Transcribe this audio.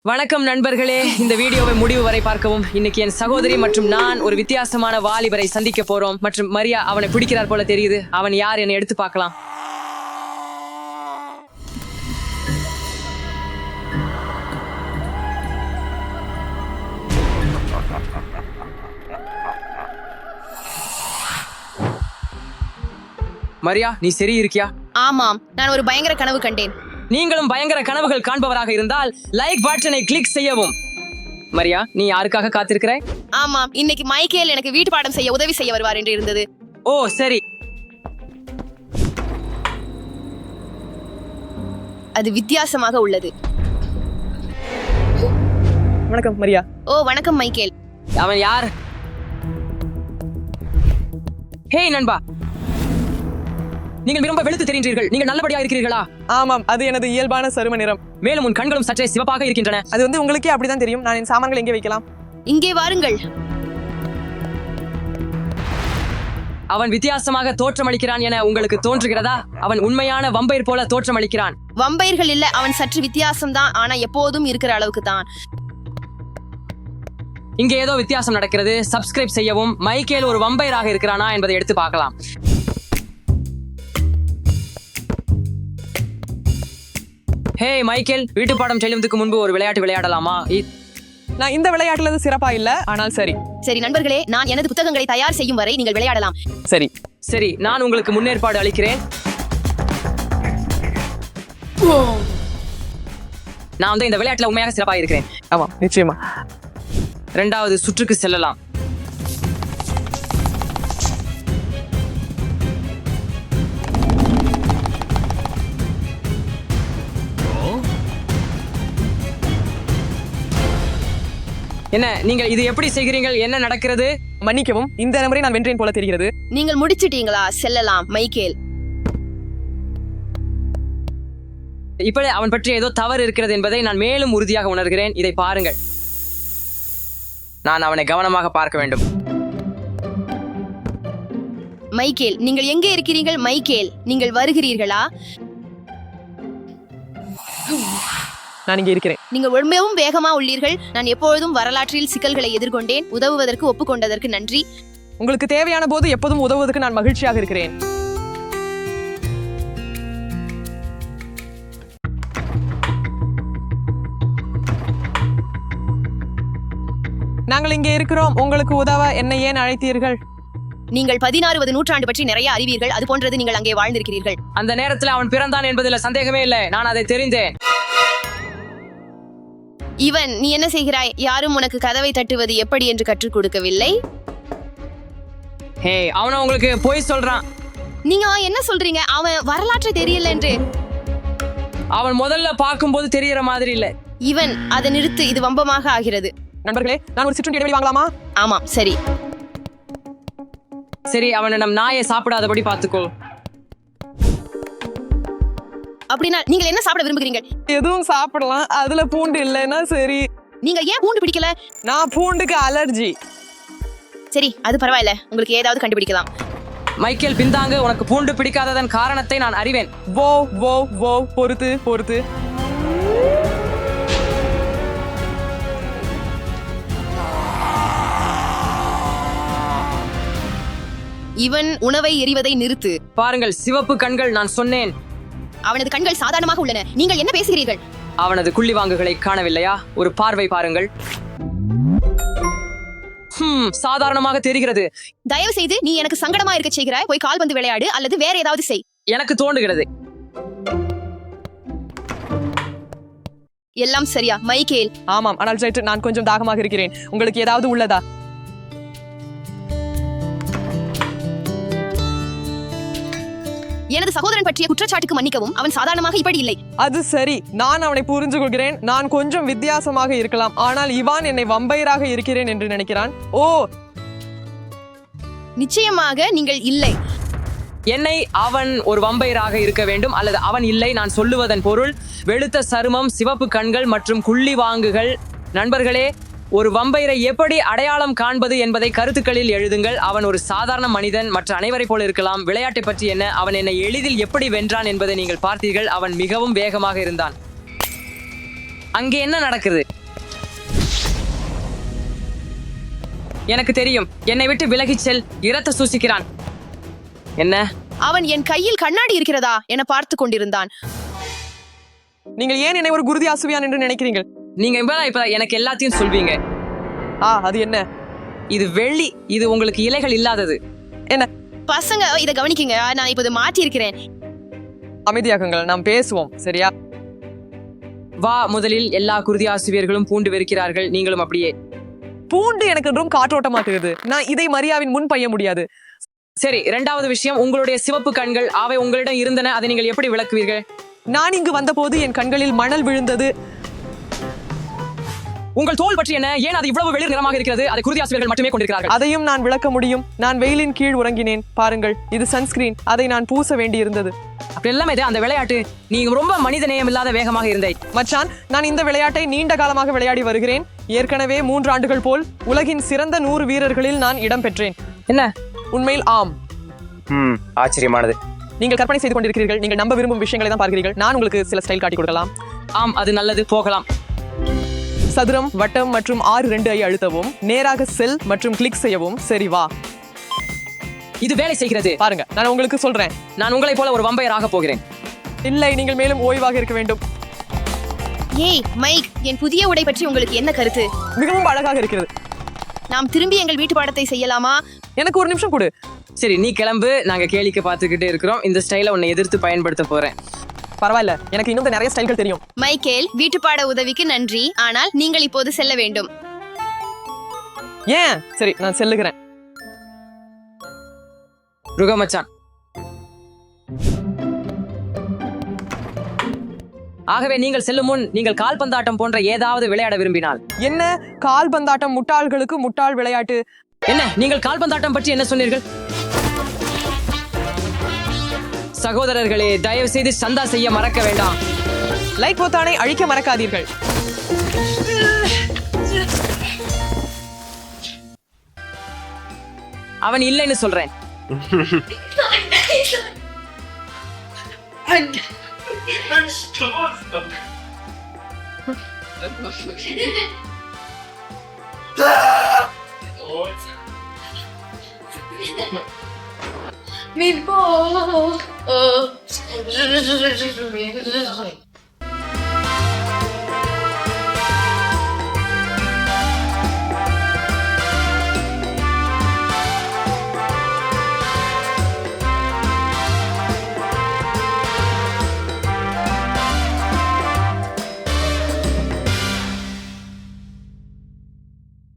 வணக்கம் நண்பர்களே, இந்த வீடியோவை முடிவு வரை பார்க்கவும். இன்னைக்கு என் சகோதரி மற்றும் நான் ஒரு வித்தியாசமான வாலிபரை சந்திக்க போறோம். மற்றும் மரியா அவனை பிடிக்கிறார் போல தெரியுது. அவன் யார் என எடுத்து பார்க்கலாம். மரியா, நீ சரி இருக்கியா? ஆமாம், நான் ஒரு பயங்கர கனவு கண்டேன். நீங்களும் பயங்கர கனவுகள் காண்பவராக இருந்தால் லைக் பட்டனை கிளிக் செய்யவும். மரியா, நீ யாருக்காக காத்திருக்கிறாய்? ஆமாம், இன்னைக்கு மைக்கேல் எனக்கு வீட்டு பாடம் செய்ய உதவி செய்ய வருவார் என்று இருந்தது. ஓ சரி. அது வித்தியாசமாக உள்ளது. வணக்கம் மரியா. ஓ வணக்கம் மைக்கேல். அவன் யார்? ஹே நண்பா, நீங்கள் விரும்ப வெளுத்து தெரிகிறீர்கள். நீங்கள் நல்லபடியா இருக்கிறீர்களா? ஆமாம், அது எனது இயல்பான சரும நிறம். மேலும் உன் கண்களும் சற்றே சிவப்பாக இருக்கின்றன. அது உங்களுக்கே அப்படிதான் தெரியும். நான் என் சாமான்கள் எங்கே வைக்கலாம்? இங்கே வாருங்கள். அவன் வித்தியாசமாக தோற்றமளிக்கிறான் என உங்களுக்கு தோன்றுகிறதா? அவன் உண்மையான வம்பையர் போல தோற்றமளிக்கிறான். வம்பையர்கள் இல்ல, அவன் சற்று வித்தியாசம்தான். ஆனா எப்போதும் இருக்கிற அளவுக்கு தான். இங்கே ஏதோ வித்தியாசம் நடக்கிறது. சப்ஸ்கிரைப் செய்யவும். மைக்கேல் ஒரு வம்பையராக இருக்கிறானா என்பதை எடுத்து பார்க்கலாம். ஹே மைக்கேல், வீட்டு பாடம் செல்வதற்கு முன்பு ஒரு விளையாட்டு விளையாடலாமா? நான் இந்த விளையாட்டுல சிறப்பா இல்ல, ஆனால் சரி. சரி நண்பர்களே, நான் எனது புத்தகங்களை தயார் செய்யும் வரை நீங்கள் விளையாடலாம். சரி சரி, நான் உங்களுக்கு முன்னேற்பாடு அளிக்கிறேன். நான் இந்த விளையாட்டுல உண்மையாக சிறப்பாக இருக்கிறேன். ஆமாம், நிச்சயமா. இரண்டாவது சுற்றுக்கு செல்லலாம். என்ன நீங்கள் இது எப்படி செய்கிறீர்கள்? என்ன நடக்கிறது? மன்னிக்கவும், இந்த முறை நான் வென்றேன் போல தெரிகிறது. நீங்கள் முடிச்சிட்டீங்களா? செல்லலாம் மைக்கேல். இப்படி அவன் பற்றி ஏதோ தவறு இருக்கிறது என்பதை நான் மேலும் உறுதியாக உணர்கிறேன். இதை பாருங்கள். நான் அவனை கவனமாக பார்க்க வேண்டும். மைக்கேல், நீங்கள் எங்கே இருக்கிறீர்கள்? மைக்கேல், நீங்கள் வருகிறீர்களா? நான் இங்கே இருக்கிறேன். நீங்கள் ரொம்பவும் வேகமா உள்ளீர்கள். நான் எப்பொழுதும் வரலாற்றில் சிக்கல்களை எதிர்கொண்டேன். உதவுவதற்கு ஒப்புக்கொண்டதற்கு நன்றி. உங்களுக்கு தேவையான போது எப்போதும் உதவுவதற்கு நான் மகிழ்ச்சியாக இருக்கிறேன். நாங்கள் இங்கே இருக்கிறோம். உங்களுக்கு உதவ என்னை ஏன் அழைத்தீர்கள்? நீங்கள் 16வது நூற்றாண்டு பற்றி நிறைய அறிவீர்கள். அது போன்றது நீங்கள் அங்கே வாழ்ந்திருக்கிறீர்கள். அந்த நேரத்தில் அவன் பிறந்தான் என்பதில் சந்தேகமே இல்லை. நான் அதை தெரிந்தேன். இவன், நீ என்ன செய்கிறாய்? யாரும் உனக்கு கதவை தட்டுவது எப்படி என்று கற்றுக் கொடுக்கவில்லை. ஹே, அவன உங்களுக்கு போய் சொல்றான். நீங்க என்ன சொல்றீங்க? அவன் வரலாற்றை தெரியல என்று. அவன் முதல்ல பார்க்கும்போது தெரியற மாதிரி இல்ல. இவன், அதை நிறுத்து. இது வம்பமாக ஆகிறது. நண்பர்களே, நான் ஒரு சிற்றுண்டி இடைவெளி வாங்கலாமா? ஆமாம், சரி. சரி, அவனை நம் நாயை சாப்பிடாதபடி பார்த்துக்கோ. அப்படின்னா நீங்கள் என்ன சாப்பிட விரும்புகிறீங்க? எதுவும் சாப்பிடலாம். அதுல பூண்டு இல்லைன்னா சரி. நீங்க ஏன் பூண்டு பிடிக்கல? நான் பூண்டுக்கு அலர்ஜி. சரி, அது பரவாயில்ல. உங்களுக்கு ஏதாவது கண்டுபிடிக்கலாம். மைக்கேல் பின்தாங்க, உனக்கு பூண்டு பிடிக்காததன் காரணத்தை நான் அறிவேன். வோ வோ வோ பொறுத்து பொறுத்து. இவன் உணவை எறிவதை நிறுத்து. பாருங்கள், சிவப்பு கண்கள். நான் சொன்னேன். அவனது கண்கள் சாதாரணமாக உள்ளன. நீங்கள் என்ன பேசுகிறீர்கள்? அவனது குள்ளிவாங்குகளை காணவில்லையா? ஒரு பார்வை பாருங்கள். சாதாரணமாக தெரிகிறது. தயவு செய்து நீ எனக்கு சங்கடமா இருக்க செய்கிறாய். போய் கால்பந்து விளையாடு அல்லது வேற ஏதாவது செய். எனக்கு தோன்றுகிறது. எல்லாம் சரியா மைக்கேல்? ஆமாம், ஆனால் சற்று நான் கொஞ்சம் தாகமாக இருக்கிறேன். உங்களுக்கு ஏதாவது உள்ளதா? எனது சகோதரன் பற்றிய குற்றச்சாட்டுக்கு மன்னிக்கவும். அவன் சாதாரணமாக இப்படி இல்லை. அது சரி, நான் அவனை புரிஞ்சு கொள்கிறேன். நான் கொஞ்சம் வித்தியாசமாக இருக்கலாம், ஆனால் இவான் என்னை வம்பையராக இருக்கிறேன் என்று நினைக்கிறான். ஓ, நிச்சயமாக நீங்கள் இல்லை. என்னை அவன் ஒரு வம்பையராக இருக்க வேண்டும் அல்லது அவன் இல்லை. நான் சொல்லுவதன் பொருள் வெளுத்த சருமம், சிவப்பு கண்கள் மற்றும் குள்ளிவாங்குகள். நண்பர்களே, ஒரு வம்பையரை எப்படி அடையாளம் காண்பது என்பதை கருத்துக்களில் எழுதுங்கள். அவன் ஒரு சாதாரண மனிதன், மற்ற அனைவரை போல இருக்கலாம். விளையாட்டை பற்றி என்ன? அவன் என்னை எளிதில் எப்படி வென்றான் என்பதை நீங்கள் பார்த்தீர்கள். அவன் மிகவும் வேகமாக இருந்தான். அங்கே என்ன நடக்குது? எனக்கு தெரியும். என்னை விட்டு விலகிச் செல். இரத்த சூசிக்கிறான். என்ன? அவன் என் கையில் கண்ணாடி இருக்கிறதா என பார்த்து கொண்டிருந்தான். நீங்கள் ஏன் என்னை ஒரு குருதி ஆசுவியான் என்று நினைக்கிறீர்கள்? நீங்க இப்ப எனக்கு எல்லாத்தையும் சொல்வீங்க. அது என்ன? இது வெள்ளி. இது உங்களுக்கு இலைகள் இல்லாதது. என்ன? பசங்க இதை கவனிக்குங்க. நான் இப்போது மாற்றி இருக்கிறேன். அமைதியாகுங்கள், நாம் பேசுவோம், சரியா? வா, முதலில் எல்லா குருதி ஆசிரியர்களும் பூண்டு வெறுக்கிறார்கள். நீங்களும் அப்படியே. பூண்டு எனக்கு ரொம்ப காற்றோட்டமாக்குகிறது. நான் இதை மரியாவின் முன் பைய முடியாது. சரி, இரண்டாவது விஷயம், உங்களுடைய சிவப்பு கண்கள். அவை உங்களிடம் இருந்தன. அதை நீங்கள் எப்படி விளக்குவீர்கள்? நான் இங்கு வந்தபோது என் கண்களில் மணல் விழுந்தது. உங்கள் தோல் பற்றி என்ன? ஏன் அது இவ்வளவு வெளிர் நிறமாக இருக்கிறது? அதை குருதி ஆசிரியர்கள் மட்டுமே கொண்டிருக்கிறார்கள். அதையும் நான் விளக்க முடியும். நான் வெயிலின் கீழ் உறங்கினேன். பாருங்கள், இது சன்ஸ்கிரீன். அதை நான் பூச வேண்டி இருந்தது. அப்படி எல்லாமே அந்த விளையாட்டு. நீங்க ரொம்ப மனிதநேயம் இல்லாத வேகமாக இருந்தே. மச்சான், நான் இந்த விளையாட்டை நீண்ட காலமாக விளையாடி வருகிறேன். ஏற்கனவே 3 ஆண்டுகள் போல் உலகின் சிறந்த 100 வீரர்களில் நான் இடம் பெற்றேன். என்ன? உண்மையில் ஆம். ஆச்சரியமானது. நீங்கள் கற்பனை செய்து கொண்டிருக்கிறீர்கள். நீங்கள் நம்ப விரும்பும் விஷயங்களை தான் பார்க்கிறீர்கள். நான் உங்களுக்கு சில ஸ்டைல் காட்டி கொடுக்கலாம். ஆம், அது நல்லது. போகலாம். சதுரம், வட்டம் மற்றும் 6-2 ஐ அழுத்தவும். நேராக செல் மற்றும் கிளிக் செய்யவும். சரி, வா. இது வேலை செய்கிறது. பாருங்க, நான் உங்களுக்கு சொல்றேன். நான் உங்களைப் போல ஒரு வம்பையராக போகிறேன். இல்லை, நீங்கள் மேலும் ஓய்வாக இருக்க வேண்டும். ஏய் மைக், என் புதிய உடை பற்றி உங்களுக்கு என்ன கருத்து? மிகவும் அழகாக இருக்கிறது. நாம் திரும்பி எங்கள் வீட்டு பாடத்தை செய்யலாமா? எனக்கு ஒரு நிமிஷம் கொடு. சரி, நீ கிளம்பு. நாங்க கேளிக்கை பார்த்துக்கிட்டே இருக்கிறோம். இந்த ஸ்டைலை உன்னை எதிர்த்து பயன்படுத்த போறேன். பரவாயில்ல, எனக்கு இன்னும் நிறைய ஸ்டைல்கள் தெரியும். மைக்கேல், வீட்டு பாட உதவிக்கு நன்றி. ஆனால் நீங்கள் இப்போது செல்ல வேண்டும். ஏன்? சரி, நான் செல்லுகிறேன். ருகமச்சான். ஆகவே நீங்கள் செல்லும் முன் நீங்கள் கால்பந்தாட்டம் போன்ற ஏதாவது விளையாட விரும்பினால். என்ன? கால்பந்தாட்டம் முட்டாள்களுக்கு முட்டாள் விளையாட்டு. என்ன? நீங்கள் கால்பந்தாட்டம் பற்றி என்ன சொன்னீர்கள்? சகோதரர்களே, தயவு செய்து சந்தா செய்ய மறக்க வேண்டாம். லைக் பொத்தானை அழிக்க மறக்காதீர்கள். அவன் இல்லைன்னு சொல்றேன். Min